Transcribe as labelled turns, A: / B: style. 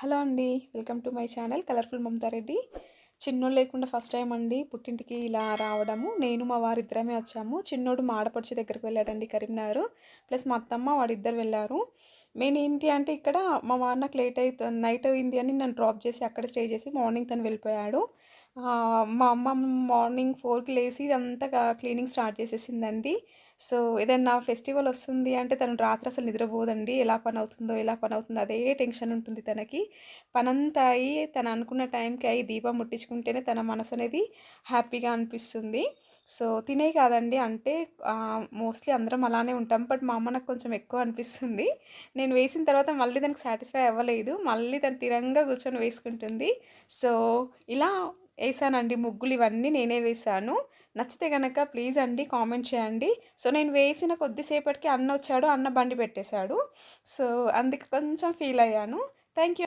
A: Hello అండి. Welcome to my channel colourful Mamata Reddy. చిన్నోడు లేకుండా ఫస్ట్ టైమ్ అండి పుట్టింటికి ఇలా రావడము. నేను మా వారిద్దరమే వచ్చాము. చిన్నోడు మా ఆడపడుచు దగ్గరికి వెళ్ళాడండి కరీంనగర్. ప్లస్ మా అత్తమ్మ వాడిద్దరు వెళ్లారు. మెయిన్ ఏంటి అంటే ఇక్కడ మా వారు నాకు నైట్ అయింది అని నన్ను డ్రాప్ చేసి అక్కడే స్టే చేసి మార్నింగ్ తను వెళ్ళిపోయాడు. మా అమ్మ మార్నింగ్ 4కి లేసి ఇదంతా క్లీనింగ్ స్టార్ట్ చేసేసిందండి. సో, ఏదన్నా ఫెస్టివల్ వస్తుంది అంటే తను రాత్రి అసలు నిద్రపోదండి. ఎలా పనవుతుందో అదే టెన్షన్ ఉంటుంది తనకి. పనంతా అయ్యి తను అనుకున్న టైంకి అయ్యి దీపం ముట్టించుకుంటేనే తన మనసనేది హ్యాపీగా అనిపిస్తుంది. సో, తినే కాదండి అంటే మోస్ట్‌లీ అందరం అలానే ఉంటాం. బట్ మా అమ్మ నాకు కొంచెం ఎక్కువ అనిపిస్తుంది. నేను వేసిన తర్వాత మళ్ళీ దానికి సాటిస్ఫై అవ్వలేదు. మళ్ళీ తను తిరంగా కూర్చొని వేసుకుంటుంది. సో, ఇలా ఏసానండి ముగ్గులు ఇవన్నీ నేనే వేశాను. నచ్చితే గనక ప్లీజ్ అండి కామెంట్ చేయండి. సో, నేను వేసిన కొద్దిసేపటికి అన్నొచ్చాడు. అన్న బండి పెట్టేశాడు. సో, అందుకు కొంచెం ఫీల్ అయ్యాను. Thank you.